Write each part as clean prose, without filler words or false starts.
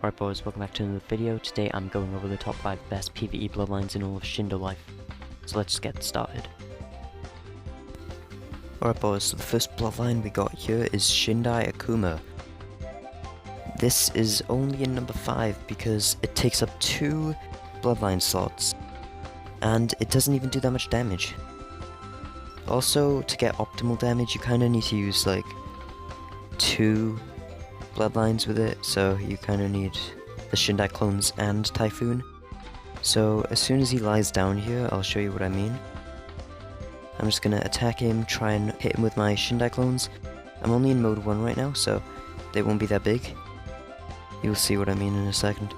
Alright boys, welcome back to another video. Today I'm going over the top 5 best PvE bloodlines in all of Shindo life. So let's get started. Alright boys, so the first bloodline we got here is Shindai Akuma. This is only in number 5 because it takes up 2 bloodline slots. And it doesn't even do that much damage. Also, to get optimal damage you kinda need to use like 2 bloodlines with it, so you kind of need the Shindai clones and Typhoon. So as soon as he lies down here, I'll show you what I mean. I'm just gonna attack him, try and hit him with my Shindai clones. I'm only in mode 1 right now, so they won't be that big. You'll see what I mean in a second.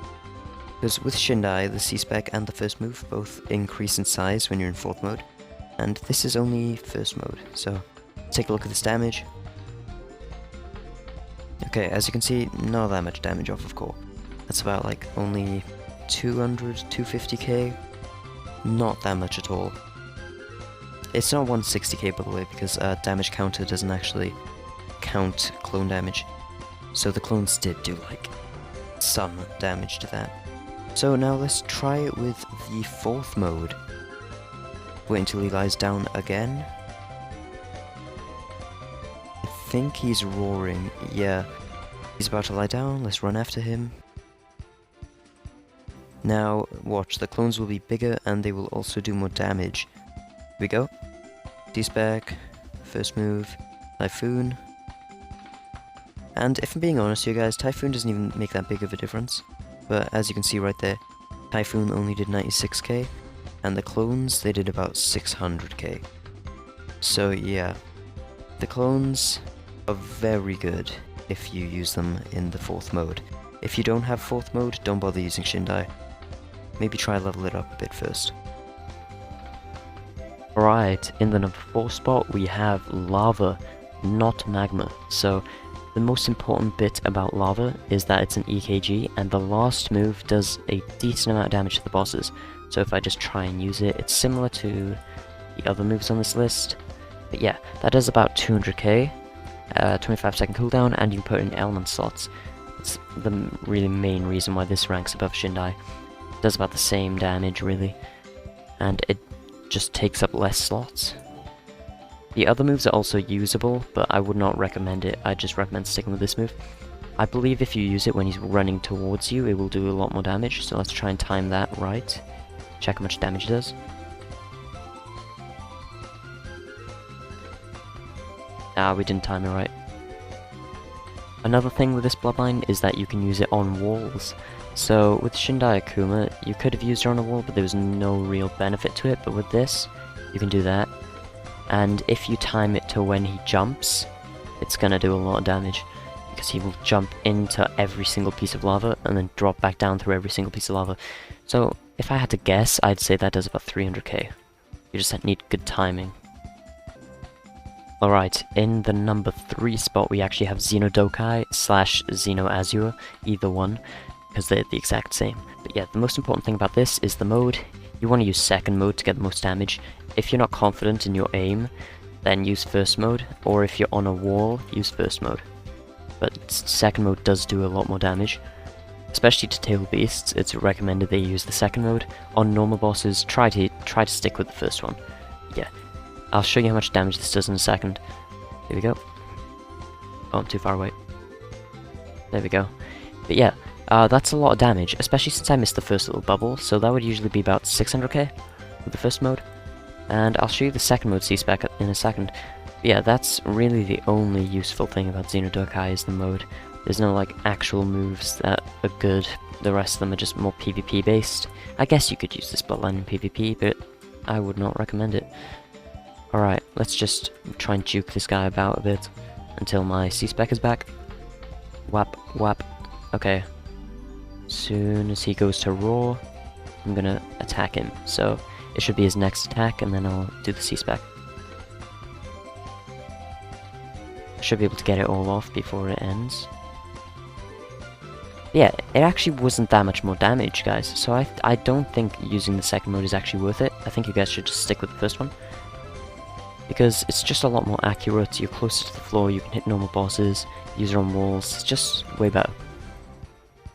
Because with Shindai, the C-Spec and the first move both increase in size when you're in 4th mode, and this is only 1st mode, so take a look at this damage. Okay, as you can see, not that much damage off of core. That's about like only 200, 250k. Not that much at all. It's not 160k by the way, because damage counter doesn't actually count clone damage. So the clones did do like some damage to that. So now let's try it with the 4th mode. Wait until he lies down again. I think he's roaring. Yeah, he's about to lie down. Let's run after him. Now watch, the clones will be bigger and they will also do more damage. Here we go. D-Spec, first move, Typhoon. And if I'm being honest here guys, Typhoon doesn't even make that big of a difference. But as you can see right there, Typhoon only did 96k, and the clones, they did about 600k. So yeah, the clones are very good if you use them in the 4th mode. If you don't have 4th mode, don't bother using Shindai. Maybe try level it up a bit first. Alright, in the number 4 spot we have Lava, not Magma. So the most important bit about Lava is that it's an EKG, and the last move does a decent amount of damage to the bosses. So if I just try and use it, it's similar to the other moves on this list. But yeah, that does about 200k. 25-second cooldown, and you can put in element slots. That's the really main reason why this ranks above Shindai. It does about the same damage really, and it just takes up less slots. The other moves are also usable, but I would not recommend it. I just recommend sticking with this move. I believe if you use it when he's running towards you, it will do a lot more damage, so let's try and time that right. Check how much damage it does. We didn't time it right. Another thing with this bloodline is that you can use it on walls. So with Shindai Akuma, you could have used it on a wall, but there was no real benefit to it, but with this, you can do that. And if you time it to when he jumps, it's gonna do a lot of damage, because he will jump into every single piece of lava, and then drop back down through every single piece of lava. So if I had to guess, I'd say that does about 300k. You just need good timing. Alright, in the number 3 spot we actually have Xenodokai / Xeno Azure, either one, because they're the exact same. But yeah, the most important thing about this is the mode. You want to use 2nd mode to get the most damage. If you're not confident in your aim, then use 1st mode, or if you're on a wall, use 1st mode. But 2nd mode does do a lot more damage. Especially to tail beasts, it's recommended they use the 2nd mode. On normal bosses, try to stick with the 1st one. Yeah. I'll show you how much damage this does in a second. Here we go. Oh, I'm too far away. There we go. But yeah, that's a lot of damage, especially since I missed the first little bubble, so that would usually be about 600k with the 1st mode. And I'll show you the 2nd mode C-Spec in a second. But yeah, that's really the only useful thing about Xenodokai is the mode. There's no like actual moves that are good, the rest of them are just more PvP based. I guess you could use this bloodline in PvP, but I would not recommend it. Alright, let's just try and juke this guy about a bit until my C-Spec is back. Whap, whap. Okay. Soon as he goes to roar, I'm gonna attack him. So it should be his next attack, and then I'll do the C-Spec. I should be able to get it all off before it ends. Yeah, it actually wasn't that much more damage, guys. So I don't think using the 2nd mode is actually worth it. I think you guys should just stick with the 1st one. Because it's just a lot more accurate, you're closer to the floor, you can hit normal bosses, use it on walls, it's just way better.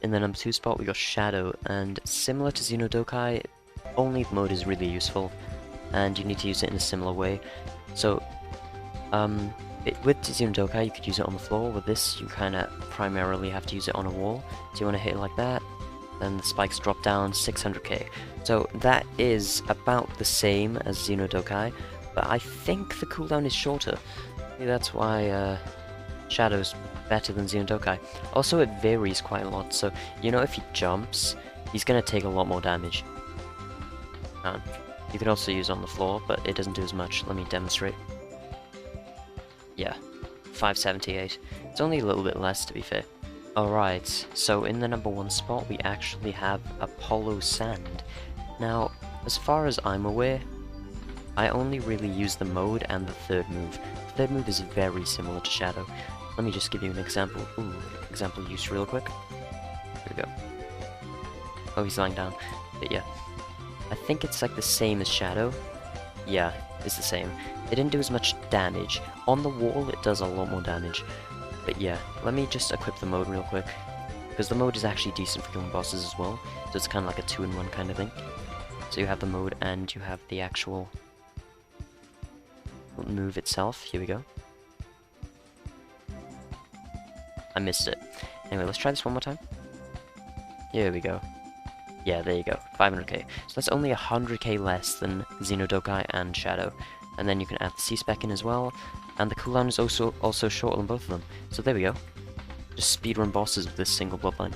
In the number 2 spot, we got Shadow, and similar to Xenodokai, only the mode is really useful, and you need to use it in a similar way. So, with Xenodokai, you could use it on the floor. With this, you kind of primarily have to use it on a wall. So you want to hit it like that, then the spikes drop down 600k. So that is about the same as Xenodokai, but I think the cooldown is shorter. Maybe that's why Shadow's better than Xenodokai. Also, it varies quite a lot, so you know if he jumps, he's gonna take a lot more damage. You can also use on the floor, but it doesn't do as much. Let me demonstrate. Yeah, 578. It's only a little bit less, to be fair. Alright, so in the number 1 spot, we actually have Apollo Sand. Now, as far as I'm aware, I only really use the mode and the third move. The third move is very similar to Shadow. Let me just give you an example. Example use real quick. Here we go. Oh, he's lying down. But yeah. I think it's like the same as Shadow. Yeah, it's the same. It didn't do as much damage. On the wall, it does a lot more damage. But yeah, let me just equip the mode real quick. Because the mode is actually decent for killing bosses as well. So it's kind of like a 2-in-1 kind of thing. So you have the mode and you have the actual move itself. Here we go. I missed it. Anyway, let's try this one more time. Here we go. Yeah, there you go. 500k. So that's only 100k less than Xenodokai and Shadow. And then you can add the C-Spec in as well. And the cooldown is also shorter than both of them. So there we go. Just speedrun bosses with this single bloodline.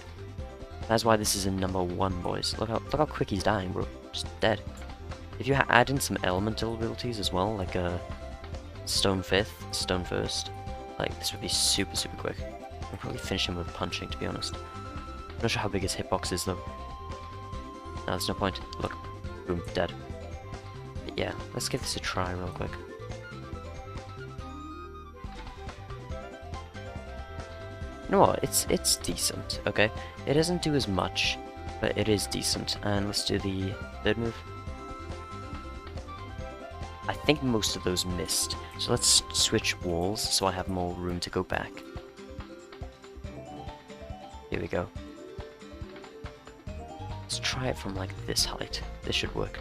That's why this is in number 1, boys. Look how quick he's dying, bro. Just dead. If you add in some elemental abilities as well, like Stone 5th, Stone 1st, like this would be super, super quick. I'll probably finish him with punching, to be honest. I'm not sure how big his hitbox is, though. No, there's no point. Look. Boom. Dead. But yeah, let's give this a try real quick. You know what? It's decent, okay? It doesn't do as much, but it is decent. And let's do the third move. I think most of those missed. So let's switch walls so I have more room to go back. Here we go. Let's try it from like this height. This should work.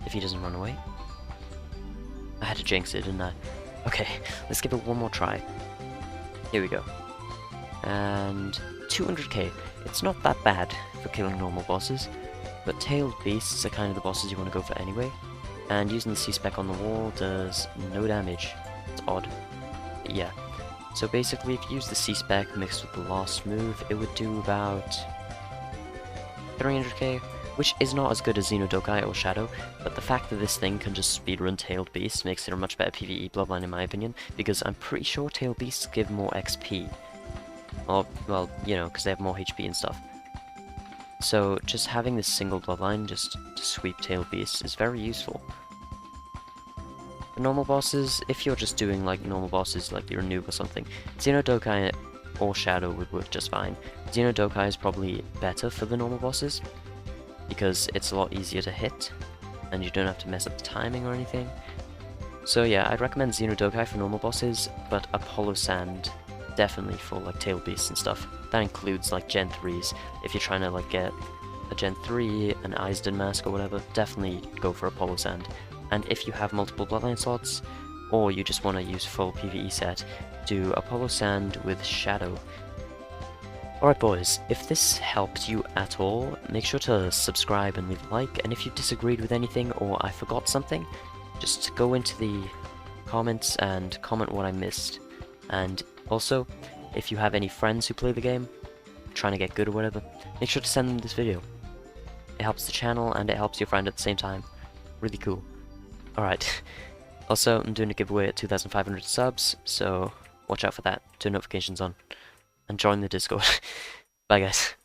If he doesn't run away. I had to jinx it, didn't I? Okay, let's give it one more try. Here we go. And 200k. It's not that bad for killing normal bosses, but tailed beasts are kind of the bosses you want to go for anyway. And using the C-Spec on the wall does no damage. It's odd. But yeah. So basically, if you use the C-Spec mixed with the last move, it would do about 300k, which is not as good as Xenodokai or Shadow, but the fact that this thing can just speedrun tailed beasts makes it a much better PvE bloodline in my opinion, because I'm pretty sure tailed beasts give more XP. Or, well, you know, because they have more HP and stuff. So just having this single bloodline just to sweep tailed beasts is very useful. For normal bosses, if you're just doing like normal bosses, like you're a noob or something, Xenodokai or Shadow would work just fine. Xenodokai is probably better for the normal bosses, because it's a lot easier to hit, and you don't have to mess up the timing or anything. So yeah, I'd recommend Xenodokai for normal bosses, but Apollo Sand definitely for like tail beasts and stuff. That includes like Gen 3s. If you're trying to like get a Gen 3, an Eisden Mask or whatever, definitely go for Apollo Sand. And if you have multiple bloodline slots, or you just want to use full PvE set, do Apollo Sand with Shadow. Alright boys, if this helped you at all, make sure to subscribe and leave a like, and if you disagreed with anything or I forgot something, just go into the comments and comment what I missed. And also, if you have any friends who play the game, trying to get good or whatever, make sure to send them this video. It helps the channel and it helps your friend at the same time. Really cool. Alright. Also, I'm doing a giveaway at 2,500 subs, so watch out for that. Turn notifications on. And join the Discord. Bye guys.